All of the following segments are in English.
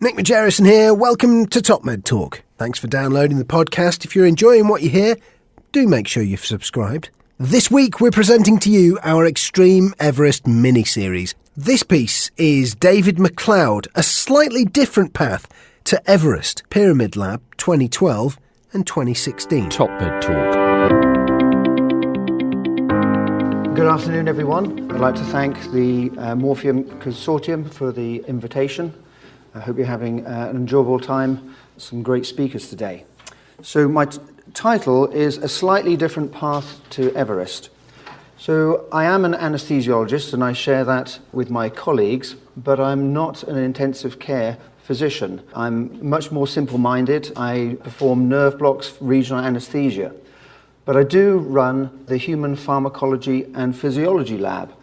Nick Majerison here. Welcome to Top Med Talk. Thanks for downloading the podcast. If you're enjoying what you hear, do make sure you've subscribed. This week we're presenting to you our Xtreme Everest mini-series. This piece is David McLeod, a slightly different path to Everest, Pyramid Lab 2012 and 2016. Top Med Talk. Good afternoon, everyone. I'd like to thank the Morpheus Consortium for the invitation. I hope you're having an enjoyable time. Some great speakers today. So my title is A Slightly Different Path to Everest. So I am an anesthesiologist and I share that with my colleagues, but I'm not an intensive care physician. I'm much more simple-minded. I perform nerve blocks, regional anesthesia. But I do run the Human Pharmacology and Physiology Lab.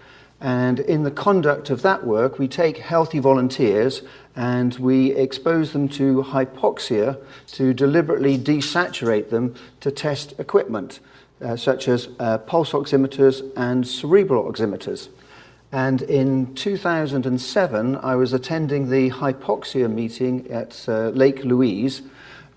And in the conduct of that work, we take healthy volunteers and we expose them to hypoxia to deliberately desaturate them to test equipment, such as pulse oximeters and cerebral oximeters. And in 2007, I was attending the Hypoxia meeting at Lake Louise,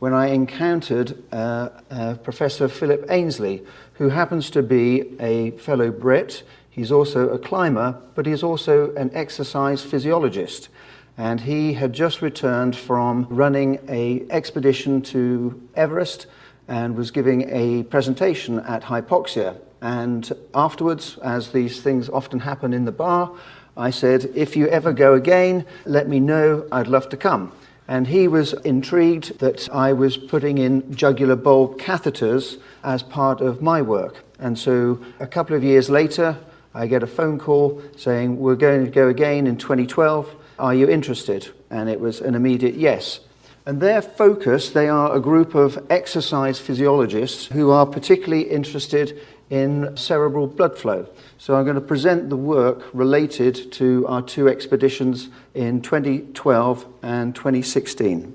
when I encountered Professor Philip Ainsley, who happens to be a fellow Brit. He's also a climber, but he's also an exercise physiologist. And he had just returned from running an expedition to Everest and was giving a presentation at Hypoxia. And afterwards, as these things often happen in the bar, I said, if you ever go again, let me know, I'd love to come. And he was intrigued that I was putting in jugular bulb catheters as part of my work. And so a couple of years later, I get a phone call saying, we're going to go again in 2012. Are you interested? And it was an immediate yes. And their focus, they are a group of exercise physiologists who are particularly interested in cerebral blood flow. So I'm going to present the work related to our two expeditions in 2012 and 2016.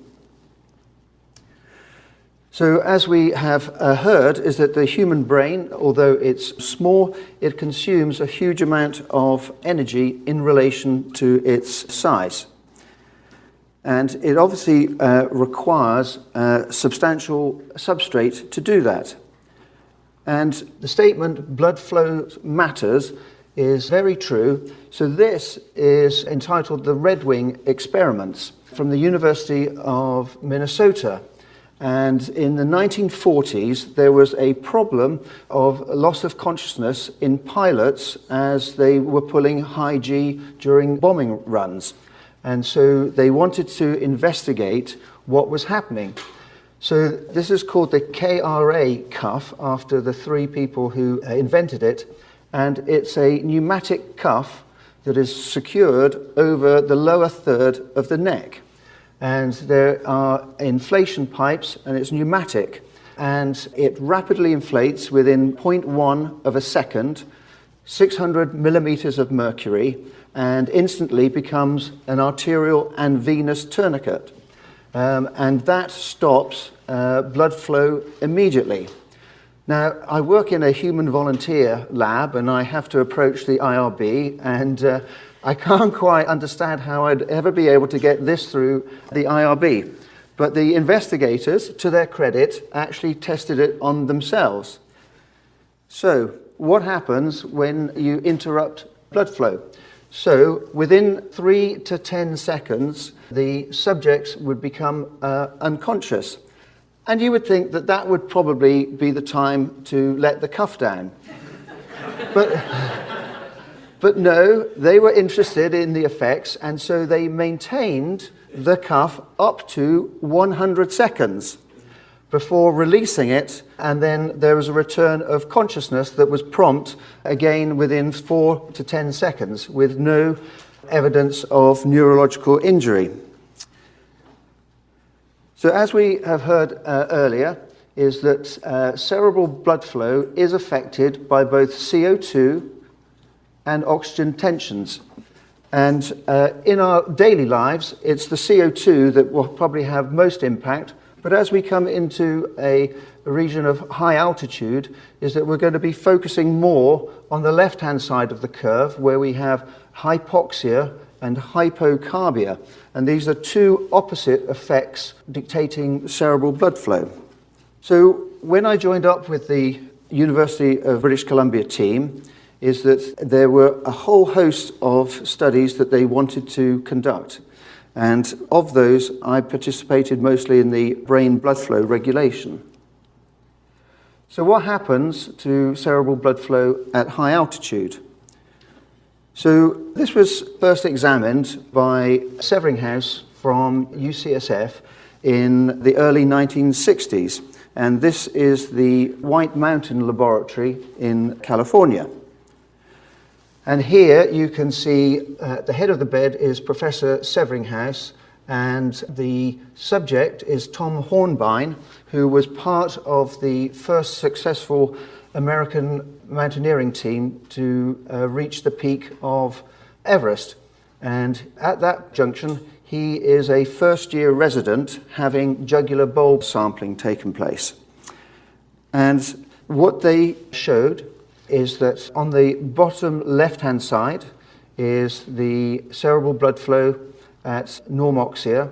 So as we have heard, is that the human brain, although it's small, it consumes a huge amount of energy in relation to its size. And it obviously requires substantial substrate to do that. And the statement, blood flow matters, is very true. So this is entitled The Red Wing Experiments from the University of Minnesota. And in the 1940s, there was a problem of loss of consciousness in pilots as they were pulling high G during bombing runs. And so they wanted to investigate what was happening. So this is called the KRA cuff, after the three people who invented it. And it's a pneumatic cuff that is secured over the lower third of the neck. And there are inflation pipes, and it's pneumatic. And it rapidly inflates within 0.1 of a second, 600 millimeters of mercury, and instantly becomes an arterial and venous tourniquet. And that stops blood flow immediately. Now, I work in a human volunteer lab, and I have to approach the IRB, and I can't quite understand how I'd ever be able to get this through the IRB. But the investigators, to their credit, actually tested it on themselves. So, what happens when you interrupt blood flow? So, within 3 to 10 seconds, the subjects would become unconscious. And you would think that that would probably be the time to let the cuff down. But no, they were interested in the effects, and so they maintained the cuff up to 100 seconds before releasing it, and then there was a return of consciousness that was prompt, again within 4 to 10 seconds, with no evidence of neurological injury. So as we have heard earlier, is that cerebral blood flow is affected by both CO2 and oxygen tensions. And in our daily lives, it's the CO2 that will probably have most impact. But as we come into a region of high altitude, is that we're going to be focusing more on the left-hand side of the curve, where we have hypoxia and hypoxia. And these are two opposite effects dictating cerebral blood flow. So when I joined up with the University of British Columbia team, is that there were a whole host of studies that they wanted to conduct. And of those, I participated mostly in the brain blood flow regulation. So what happens to cerebral blood flow at high altitude? So this was first examined by Severinghaus from UCSF in the early 1960s. And this is the White Mountain Laboratory in California. And here you can see at the head of the bed is Professor Severinghaus, and the subject is Tom Hornbein, who was part of the first successful American mountaineering team to reach the peak of Everest. And at that junction, he is a first-year resident having jugular bulb sampling taken place. And what they showed is that on the bottom left-hand side is the cerebral blood flow at normoxia,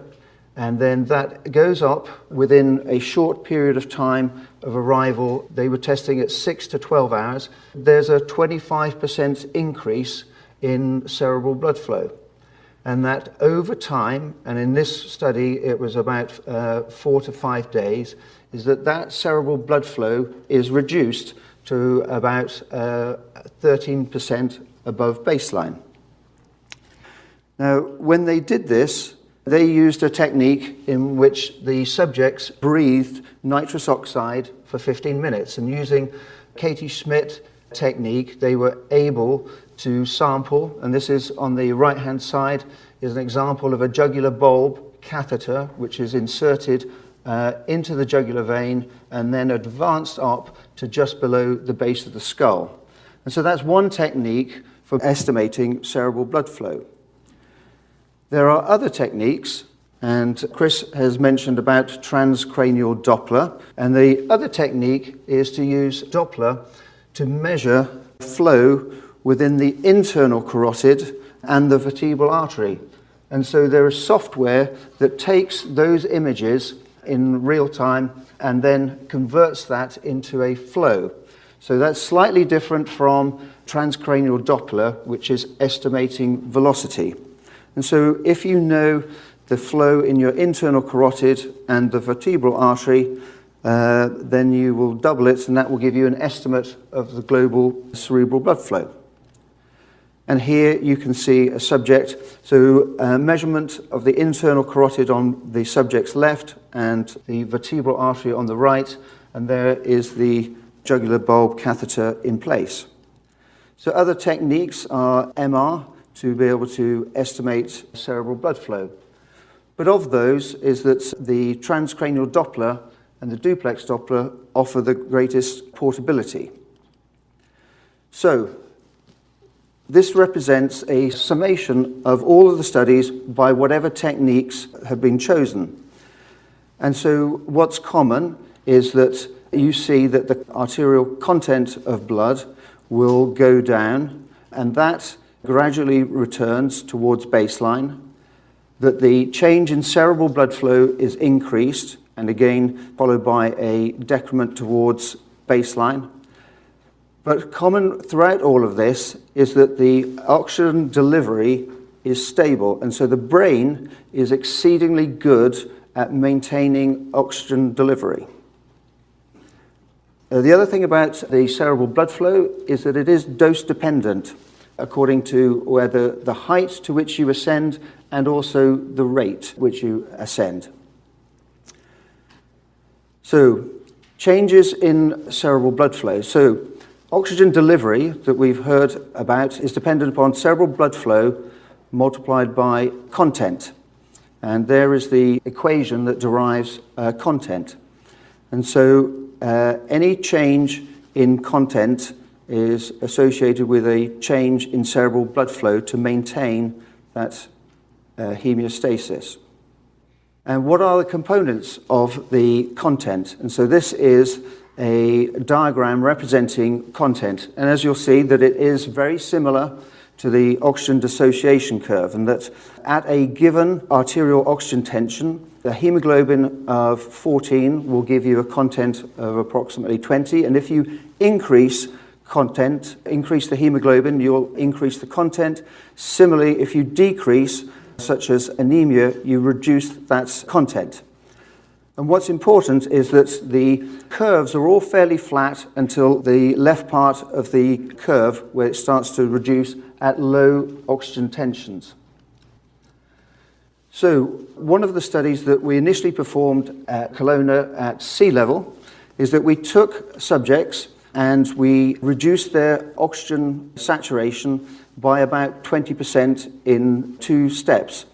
and then that goes up within a short period of time of arrival. They were testing at 6 to 12 hours. There's a 25% increase in cerebral blood flow. And that over time, and in this study it was about 4 to 5 days, is that cerebral blood flow is reduced to about 13% above baseline. Now, when they did this, they used a technique in which the subjects breathed nitrous oxide for 15 minutes. And using Katie Schmidt technique, they were able to sample, and this is on the right-hand side, is an example of a jugular bulb catheter, which is inserted into the jugular vein and then advanced up to just below the base of the skull. And so that's one technique for estimating cerebral blood flow. There are other techniques, and Chris has mentioned about transcranial Doppler, and the other technique is to use Doppler to measure flow within the internal carotid and the vertebral artery. And so there is software that takes those images in real time and then converts that into a flow. So that's slightly different from transcranial Doppler, which is estimating velocity. And so if you know the flow in your internal carotid and the vertebral artery, then you will double it, and that will give you an estimate of the global cerebral blood flow. And here you can see a subject, so a measurement of the internal carotid on the subject's left and the vertebral artery on the right, and there is the jugular bulb catheter in place. So other techniques are MR to be able to estimate cerebral blood flow. But of those is that the transcranial Doppler and the duplex Doppler offer the greatest portability. So this represents a summation of all of the studies by whatever techniques have been chosen. And so what's common is that you see that the arterial content of blood will go down, and that gradually returns towards baseline, that the change in cerebral blood flow is increased, and again followed by a decrement towards baseline. But common throughout all of this is that the oxygen delivery is stable, and so the brain is exceedingly good at maintaining oxygen delivery. The other thing about the cerebral blood flow is that it is dose dependent according to whether the height to which you ascend and also the rate which you ascend. So, changes in cerebral blood flow. So, oxygen delivery that we've heard about is dependent upon cerebral blood flow multiplied by content. And there is the equation that derives content. And so any change in content is associated with a change in cerebral blood flow to maintain that homeostasis. And what are the components of the content? And so this is a diagram representing content. And as you'll see, that it is very similar to the oxygen dissociation curve, and that at a given arterial oxygen tension, the hemoglobin of 14 will give you a content of approximately 20, and if you increase the hemoglobin, you'll increase the content. Similarly, if you decrease, such as anemia, you reduce that content. And what's important is that the curves are all fairly flat until the left part of the curve, where it starts to reduce at low oxygen tensions. So one of the studies that we initially performed at Kelowna at sea level is that we took subjects and we reduced their oxygen saturation by about 20% in 2 steps,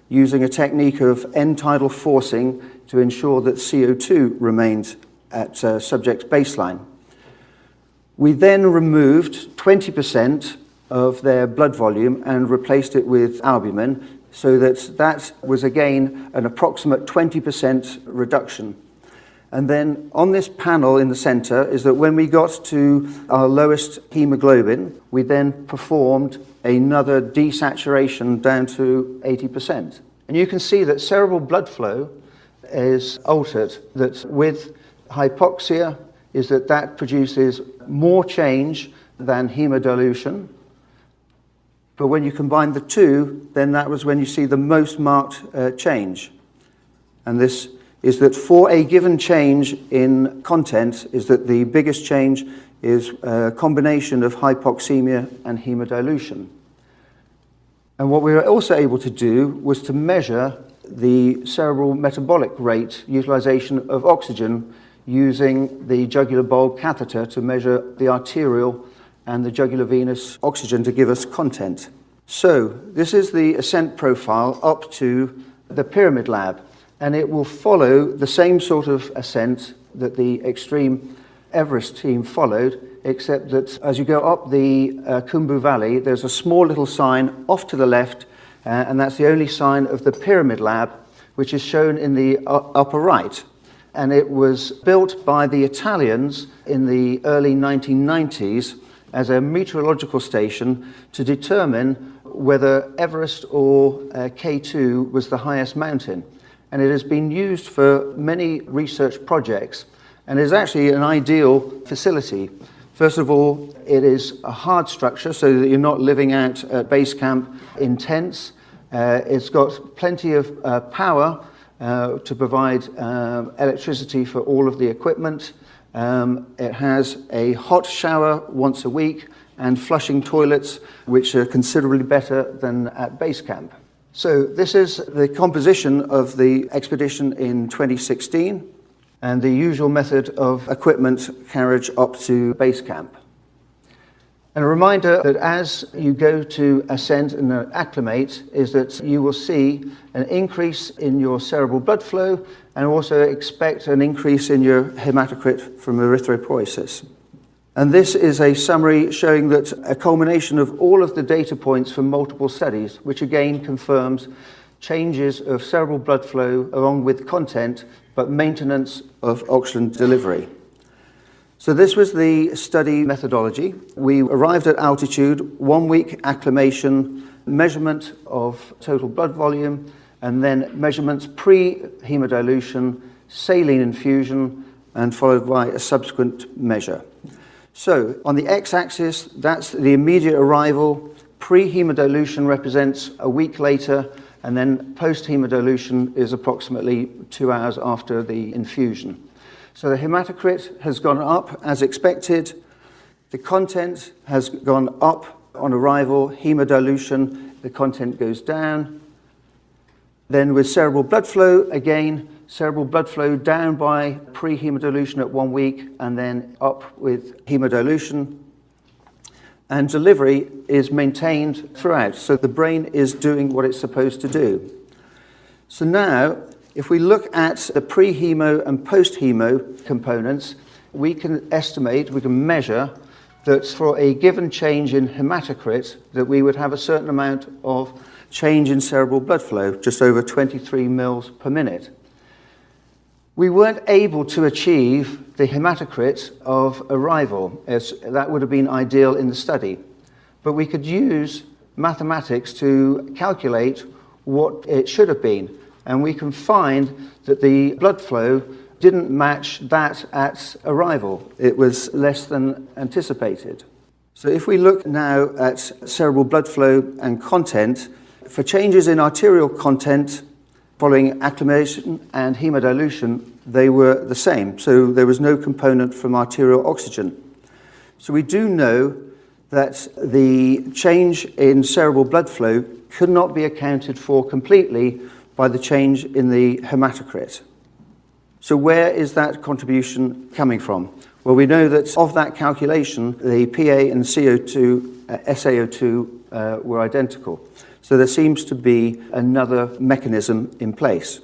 using a technique of end-tidal forcing to ensure that CO2 remained at subject's baseline. We then removed 20% of their blood volume and replaced it with albumin, so that was again an approximate 20% reduction. And then on this panel in the center is that when we got to our lowest hemoglobin, we then performed another desaturation down to 80%. And you can see that cerebral blood flow is altered, that with hypoxia is that produces more change than hemodilution. But when you combine the two, then that was when you see the most marked change. And this is that for a given change in content, is that the biggest change is a combination of hypoxemia and hemodilution. And what we were also able to do was to measure the cerebral metabolic rate utilization of oxygen using the jugular bulb catheter to measure the arterial and the jugular venous oxygen to give us content. So this is the ascent profile up to the Pyramid Lab, and it will follow the same sort of ascent that the Xtreme Everest team followed, except that as you go up the Khumbu Valley, there's a small little sign off to the left, and that's the only sign of the Pyramid Lab, which is shown in the upper right. And it was built by the Italians in the early 1990s as a meteorological station to determine whether Everest or K2 was the highest mountain. And it has been used for many research projects, and is actually an ideal facility. First of all, it is a hard structure so that you're not living out at base camp in tents. It's got plenty of power to provide electricity for all of the equipment. It has a hot shower once a week and flushing toilets, which are considerably better than at base camp. So this is the composition of the expedition in 2016 and the usual method of equipment carriage up to base camp. And a reminder that as you go to ascend and acclimate is that you will see an increase in your cerebral blood flow and also expect an increase in your hematocrit from erythropoiesis. And this is a summary showing that a culmination of all of the data points from multiple studies, which again confirms changes of cerebral blood flow along with content, but maintenance of oxygen delivery. So this was the study methodology. We arrived at altitude, 1 week acclimation, measurement of total blood volume, and then measurements pre-hemodilution, saline infusion, and followed by a subsequent measure. So on the x-axis, that's the immediate arrival. Pre-hemodilution represents a week later, and then post-hemodilution is approximately 2 hours after the infusion. So the hematocrit has gone up as expected. The content has gone up on arrival. Hemodilution, the content goes down. Then with cerebral blood flow, again, cerebral blood flow down by pre-hemodilution at 1 week and then up with hemodilution. And delivery is maintained throughout. So the brain is doing what it's supposed to do. So now, if we look at the pre-hemo and post-hemo components, we can estimate, we can measure that for a given change in hematocrit, that we would have a certain amount of change in cerebral blood flow, just over 23 mils per minute. We weren't able to achieve the hematocrit of arrival, as that would have been ideal in the study. But we could use mathematics to calculate what it should have been. And we can find that the blood flow didn't match that at arrival. It was less than anticipated. So if we look now at cerebral blood flow and content, for changes in arterial content following acclimation and hemodilution, they were the same. So there was no component from arterial oxygen. So we do know that the change in cerebral blood flow could not be accounted for completely by the change in the hematocrit. So where is that contribution coming from? Well, we know that of that calculation, the PA and SaO2 were identical. So there seems to be another mechanism in place.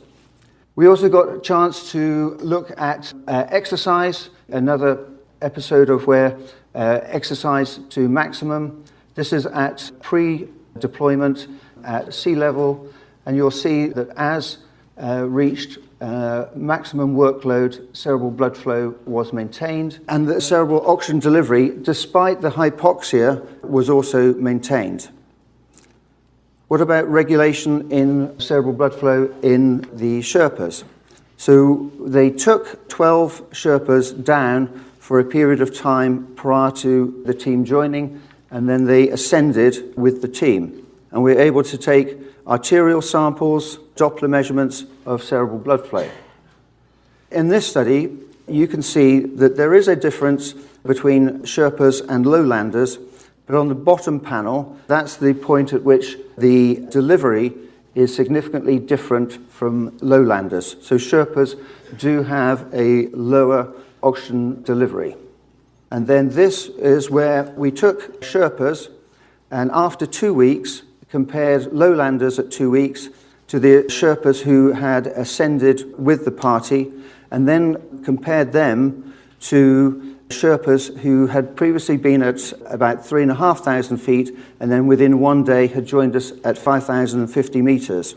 We also got a chance to look at exercise, another episode of where exercise to maximum. This is at pre-deployment at sea level, and you'll see that as reached maximum workload, cerebral blood flow was maintained, and the cerebral oxygen delivery, despite the hypoxia, was also maintained. What about regulation in cerebral blood flow in the Sherpas? So they took 12 Sherpas down for a period of time prior to the team joining, and then they ascended with the team. And we were able to take arterial samples, Doppler measurements of cerebral blood flow. In this study, you can see that there is a difference between Sherpas and lowlanders, but on the bottom panel, that's the point at which the delivery is significantly different from lowlanders. So Sherpas do have a lower oxygen delivery. And then this is where we took Sherpas and after 2 weeks compared lowlanders at 2 weeks to the Sherpas who had ascended with the party, and then compared them to Sherpas who had previously been at about 3,500 feet and then within 1 day had joined us at 5,050 meters.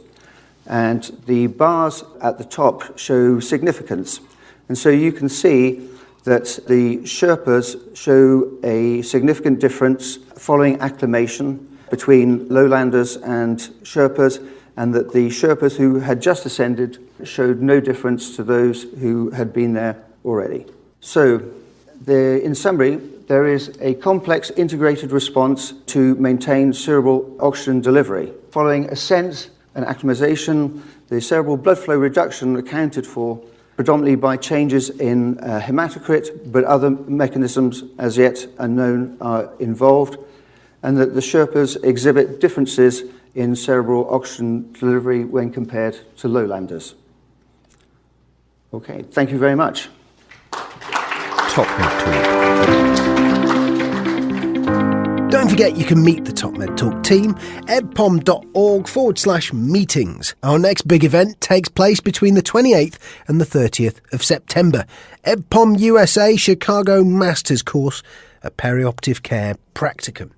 And the bars at the top show significance. And so you can see that the Sherpas show a significant difference following acclimation between lowlanders and Sherpas, and that the Sherpas who had just ascended showed no difference to those who had been there already. So, in summary, there is a complex integrated response to maintain cerebral oxygen delivery. Following ascent and acclimatization, the cerebral blood flow reduction accounted for predominantly by changes in hematocrit, but other mechanisms as yet unknown are involved, and that the Sherpas exhibit differences in cerebral oxygen delivery when compared to lowlanders. Okay, thank you very much. TopMed Talk. Don't forget you can meet the TopMed Talk team, ebpom.org/meetings. Our next big event takes place between the 28th and the 30th of September. EBPOM USA Chicago Masters Course, a perioperative care practicum.